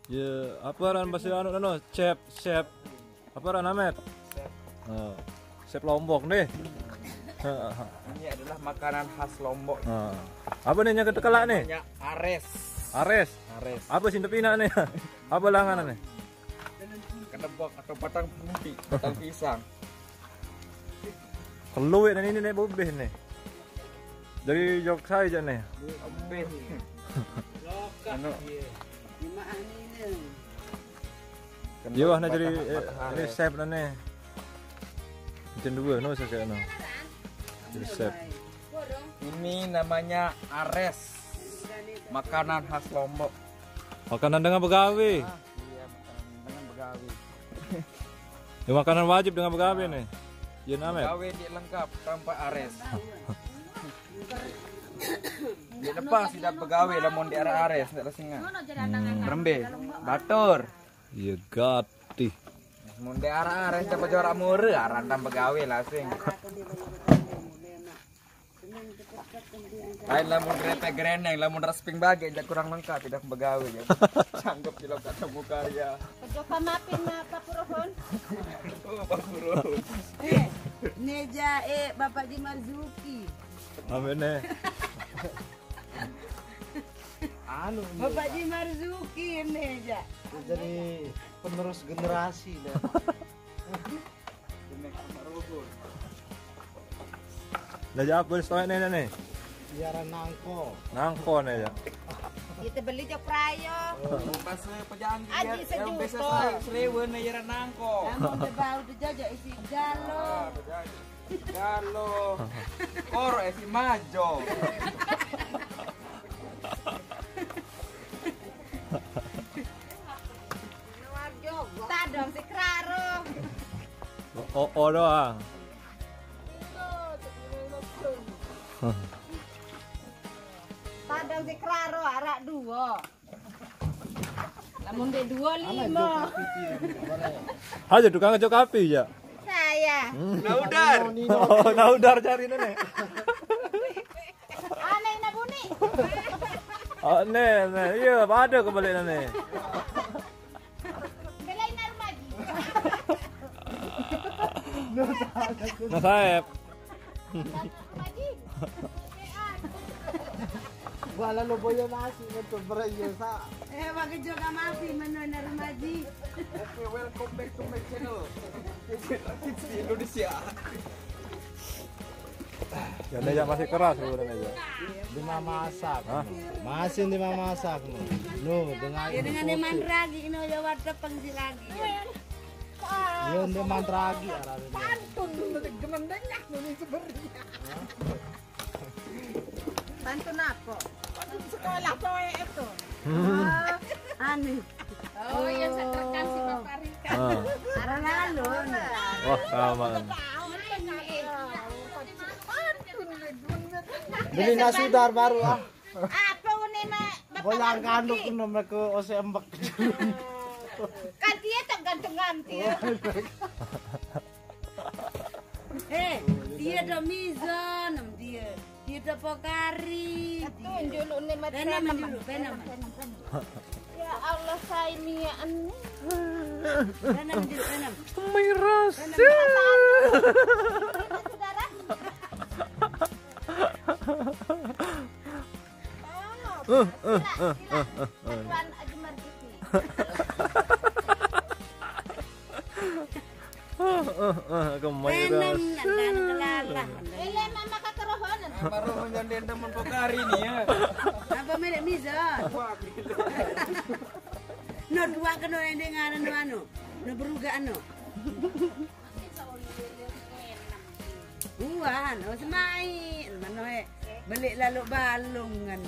Ya, apa ran bahasa anu no? Chef. Apa ran Amet? Chef. Chef Lombok deh. Ini adalah makanan khas Lombok. Apa nih yang ketekelak nih? Namanya ares. Ares. Apa sih tepina nih? Apa langanan nih? Kedebok atau batang putih, batang pisang. Keluwe dan ini nih bobeh nih. Dari jok saya aja nih. Bobeh. Anu. Iya wah jadi ini chef nih. Macam dua no saya no. Jadi chef. Ini namanya ares. Makanan khas Lombok. Makanan dengan begawi. Iya, makanan dengan begawi. Ya, makanan wajib dengan begawi nih. Iya Amet. Begawi dia lengkap tanpa ares. Di depan sudah begawi lamun di arah ares tidak singa. Rembe, batur. Iya gati. Mun di arah ares dapat jorak mure randam begawi lasing. Lain lamun grepe greneng, lamun rasping bagi jak kurang lengkap tidak begawi ya. Sanggup kilo kata bukarya. Coba mapin apa purohon? Oh, Pak Guru. Neja Bapak Di Marzuki. Amin nih. Anu Bapak Di Marzuki Neja. jadi penerus generasi dah. Dah jawab boleh story nih. Biara Nangko nih ya. Kita beli jok prayo. Pas pejang Aji dia yang biasa sejuta. selewen ya nangko. Namun bebau tu jajak isi galo. Galo. Koro esi majo. Tak dong si Kraro. Oh doang. Tak dong si Kraro arak dua. Namun dia 25. Aja tukang ngejok api ya. Saya. Naudar. Oh, naudar cari nih. Aneh na buni. Oh, nih, iya, ada kembali nih. Belai narmagi. Nah, Saeb. Narmagi. Wala lo boyo nasi untuk berayo sa. Wag juga mafi mano narmagi. Oke, welcome back to my channel. Kids di Indonesia. Ya, Neja masih keras udah Neja. Lima masak. Masih lima masak no. No, dengan Ya dengan deman ragi ino ya warta pengsi lagi. yun deman ragi arane. Pantun gemendenyak dulu sebenarnya. Pantun apa? Pantun sekolah coe itu. Aneh. Oh, yang saya terekam si Bapak Rika. Arah lalu. Wah, sama. Beli nasi udar baru ah. Apa ini mak? Bolang kanduk nomor ke ose embek. Ganti ya tak gantung-ganti ya. Dia ada mizan dia. Dia ada pokari. Tunjuk lu nih macam mana? Ya Allah saya Mia ani. Benam di benam. Miras. Saudara. Tuan Aji Marzuki. Kemiras. Ele mama kakarohonan. Baru menjadi teman pokari nih ya. Apa milik mizan? No dua kena dengan anu. No beruga anu. Buan, semai. Mano beli lalu balungan.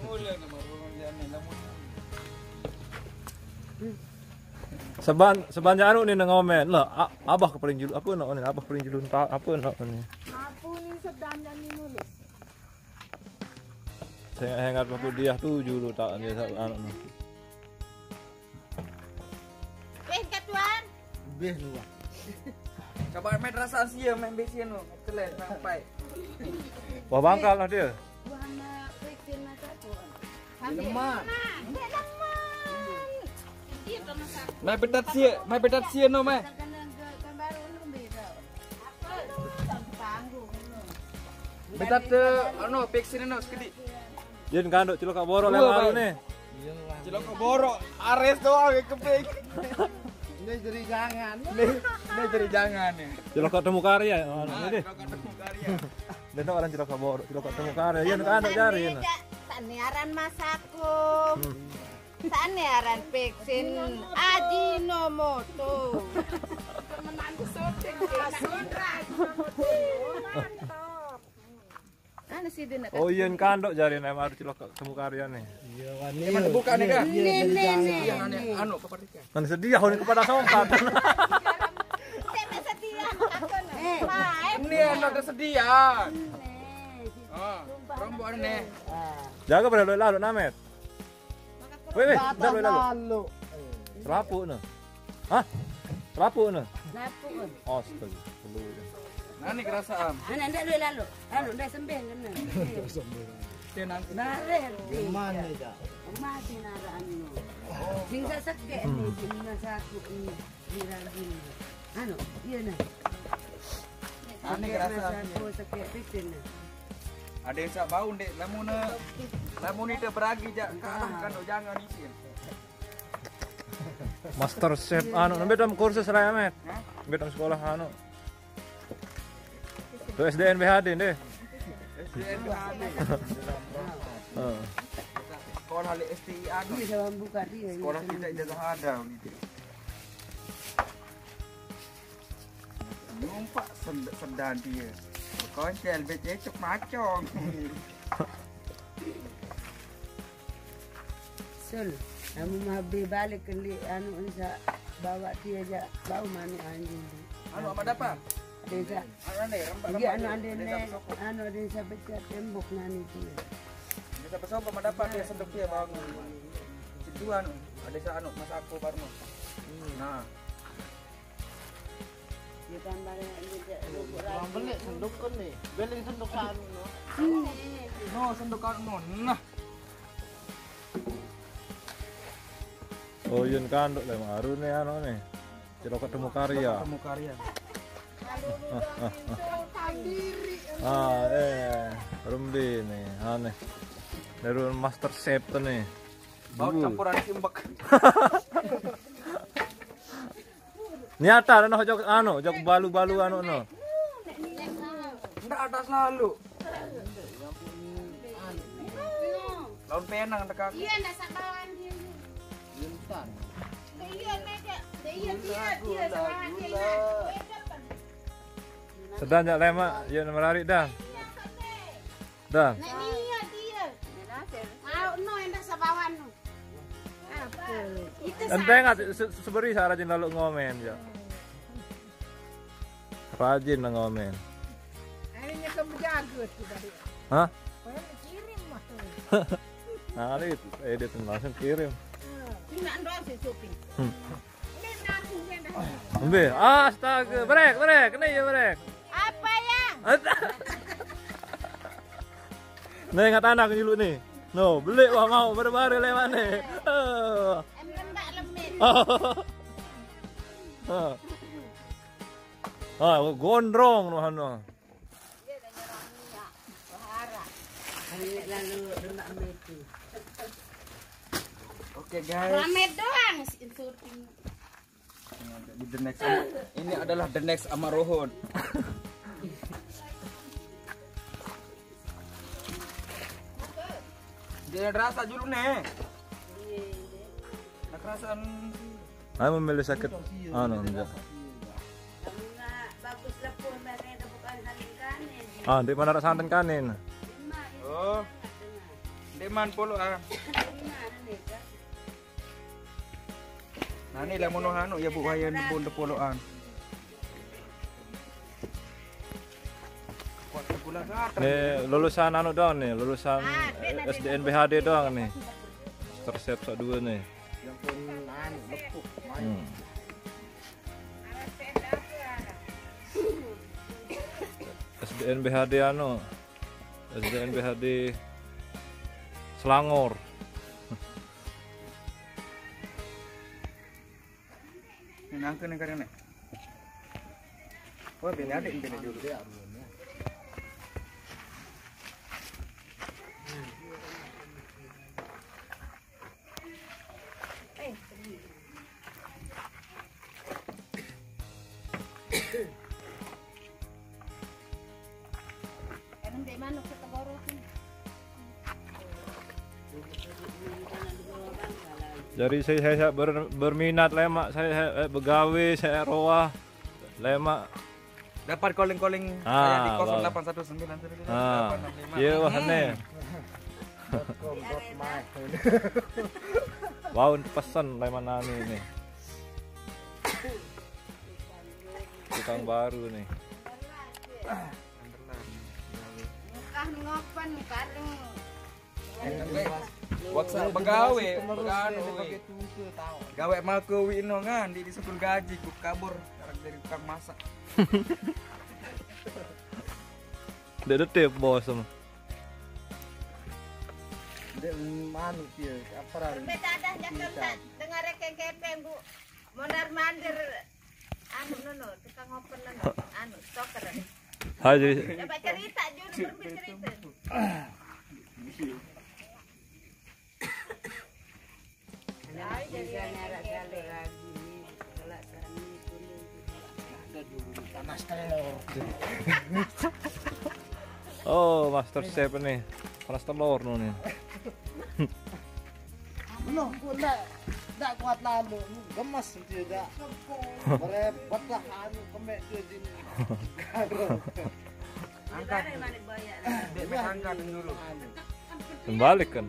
Mulai nama rumah jadi namun. Seban anu nih ngomen. Lah, abah kepaling julu apa nak ni? Abah paling julu apa nak ni? Apa ni sedan dan ni nulis? Saya hangat waktu dia tu julu tak ni anu ni. Katuan. Beh luar. Coba main rasa sia main besi anu. Telan sampai. Wah bangkal lah dia. Buana bikin macam tu. Lemak. Mai betat sia no mai. Betat anu vaksin no sekedi. Yen kanduk cilok boro lewat nih. Cilok boro ares doang keping. Ini jadi jangan. Ini jadi jangan nih. Cilok ketemu karya. Ini deh. Ketemu karya. Dan orang cilok boro, cilok ketemu karya. Yen kanduk jari. Saniaran masakku. Saniaran vaksin Ajinomoto. Menantu syuting Oh iya kandok jari nek harus cilok ketemu karya nih. Iya kan. Gimana buka nih kan? Nih. Anu kepada Kan sedih hon kepada songkat. ini anu tersedia. Oh, rombongan nih. Jaga pada lalu namet. Weh, dah lalu. Selapu nah. Hah? Selapu nah. Astaga. Nani kerasaan. Ana ndak lalu. Lalu ndak sembeng kan. Tenang. Nare. Gimana ya? Mati nara anu. Sing sasake ni sing masaku ni ragin. Anu, iya nah. Nani kerasaan. Masaku sakit pitin. Ada yang sak bau ndek lamun itu beragi jak kan jangan isin. Master Chef anu nembe dalam kursus raya met. Nembe dalam sekolah anu. Tuh SDN BHD deh. Sekolah hal STI anu. Bisa membuka dia. Sekolah kita tidak ada gitu. Numpak sedan dia. Koncel bececuk macong. Sul, kamu mau balik ke anu bisa bawa dia aja bau mana anjing. Anu apa dapat? Desa. Iya anu desa pecah tembok nani dia. Desa besok apa dapat dia sendok dia bangun. Situ anu, ada desa anu mas aku baru. Nah. Dia tambahnya Orang beli sendok kan nih. Beli sendok anu no. No sendok anu. Nah. Oh iya kanduk lah maru nih anu nih. Cilok ketemu karya. Ketemu karya. Rumbi nih, aneh. Dari Master Chef tuh nih. Bau campuran simbek. Nyata no jok balu-balu anu no. Ndak atas lalu. Laun penang tekak. Iya ndak sakawan dia. Bentar. Iya meja. Dia sama dia. Sedang jak lema, ya menarik dah. Dah. Nah iya dia. Mau no endak sabawan no. Apa? Itu Enteng seberi saya rajin lalu ngomen ya. Rajin lah ngomen. akhirnya kamu jago tuh tadi. Hah? Kirim mah. Nah, itu edit langsung kirim. Ini ando sih shopping. Ini nanti endah. Ambil. Astaga, brek. Nih ya brek. Apa yang? Nih ingat anak dulu nih. No, beli wah mau baru-baru lewat nih. Emang enggak lemit. Gondrong no hano. Lalu enggak meti. Oke guys. Ramet doang syuting. Di the next ini adalah the next Amarohon. Dia rasa dulu nih. Nak rasan. Aku memilih sakit anu enggak. Bagus lah pun mereka bukan saling kanin. Di mana santan kanin. Oh. Deman polo ah. Nah ini lemon hanu ya bu wayan pun poloan. Nih lulusan anu doang nih, lulusan SDN BHD doang nih. Master Chef 2 nih. Yang pun anu lepuk. SDN BHD anu. SDN BHD Selangor. nangke nih karena. Wah, beli adik beli dulu. Jadi saya berminat lemak, saya begawe, saya roah lemak. Dapat calling-calling saya di 0819 Iya wahane. Wow, pesan lemak nani ini. Tukang baru nih. Muka ngopan kareng. Waksa begawe, gawe maku wino kan di sepul gaji ku kabur dari tukang masak. Dedet bos sama. Dek manu dia, apa rari? Beta dah jakam dengar kepeng Bu. Mondar-mandir anu nono, tukang ngopen nono, anu stoker. Haji. Coba cerita jujur bercerita. Oh, master chef nih. Panas telur nih. No, enggak kuat lalu, gemes dia dah. Berepot lah anu kemek dia sini. Angkat. Dek angkat dulu. Kembali kan.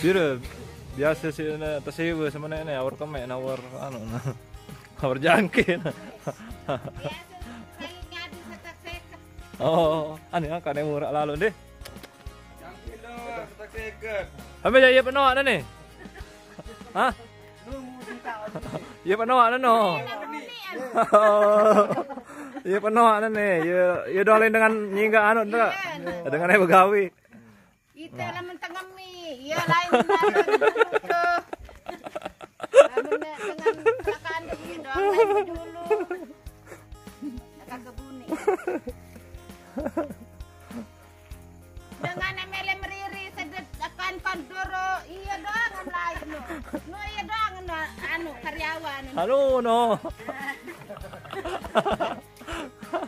Bira biasa sih na tasiwa sama nenek awar kemek nawar anu na awar jangkin. Oh, ane kan yang murah lalu deh. Jangkin dong, setak seket. Ambil ya penuh ada nih. Hah? Iya penuh ada no. Iya penuh ada nih. Ya dolin dengan nyingga anu enggak? Dengan yang begawi. Itu lamun tengemi, ya lain tuh. Lamun dengan sakan ini doang lain dulu. Sakan kebuni. Dengan emele meriri sedet akan kandoro, iya doang lain no. No iya doang no, anu karyawan. Anu no.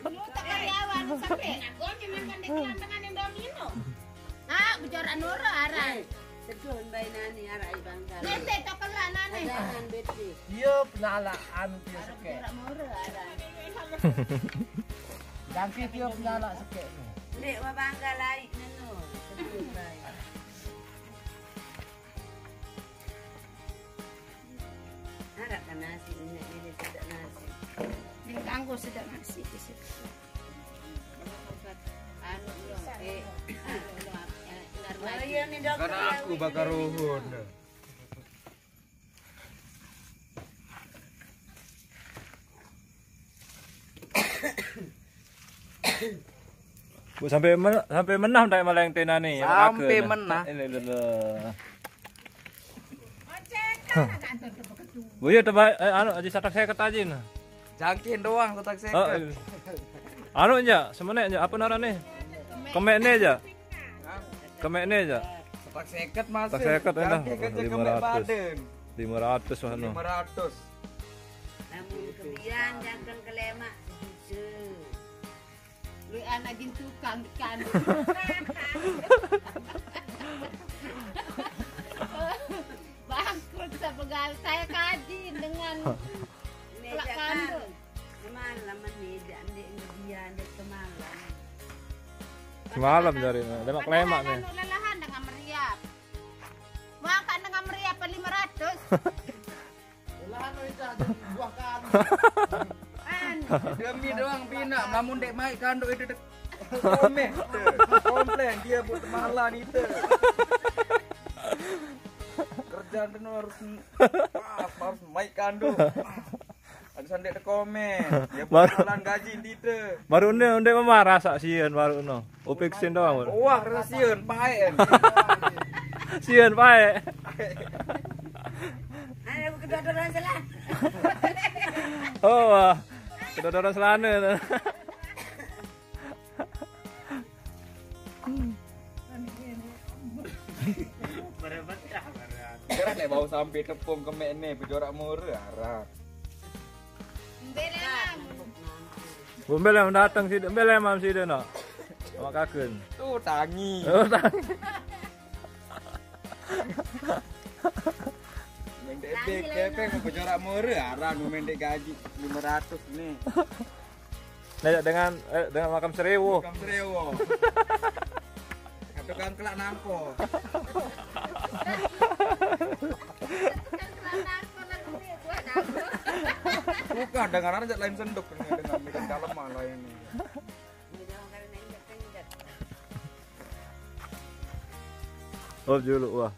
Lu tak karyawan sampai. Aku memang deklan dengan yang domino. Ah, bicara noro aran. Sedun bae nani arai banggal. Nete tokelan nani. Jangan beti. Dia penyala anu dia sekek. Bicara noro aran. Jangki dia penyala sekek. Dek wa banggal lai neno. Sedun bae. Ada kan nasi ini sedap nasi. Ini kanggo sedap nasi di situ. Anu Karena aku bakar ruhun. Bu sampai menah ndak maleng tena nih. Sampai menah. Ini dulu. Bu ya tebak anu aja satak saya ketajin. Jangkin doang setak seket. Oh, anu aja, semene aja apa narane? Kemek ne aja. Kemek ne aja. Setak seket mas. Setak seket enak. 500. 500 wah anu. 500. Namun kemudian jangan kelemak sejuta. Lu anak jin tukang kan. Bangkrut sepegal saya kaji dengan pelak kandu. Semalam meja ndek dia ndek semalam. Semalam dari lemak-lemak nih. Lelahan dengan meriap. Makan dengan meriap 500. Lahan itu ada buah kan. Demi doang pina, namun dek mai kanduk itu dek. Komplain dia buat malan itu. Kerjaan itu harus maik kanduk. sandek komen. Ya Baru- bulan gaji dite. Baru onde marah sak sieun baru no. Opeksin doang. Baru. Wah, rasieun pae. Sieun pae. Ada kedodoran salah. Oh, wah. Kedodoran selana tu. Kira nek bau sampai tepung kemek ni pejorak murah arah. Bumbel yang datang sini, bumbel yang mam sini nak. Mak kakun. Tu tangi. Oh, tak. Mendek kepeng pejorak murah arah mendek gaji 500 ni. Najak dengan makam seribu. Kam trewo. Tukang kelak nangko. Bukan dengan aja lain sendok dengan dalaman lain ini. Oh, dulu wah.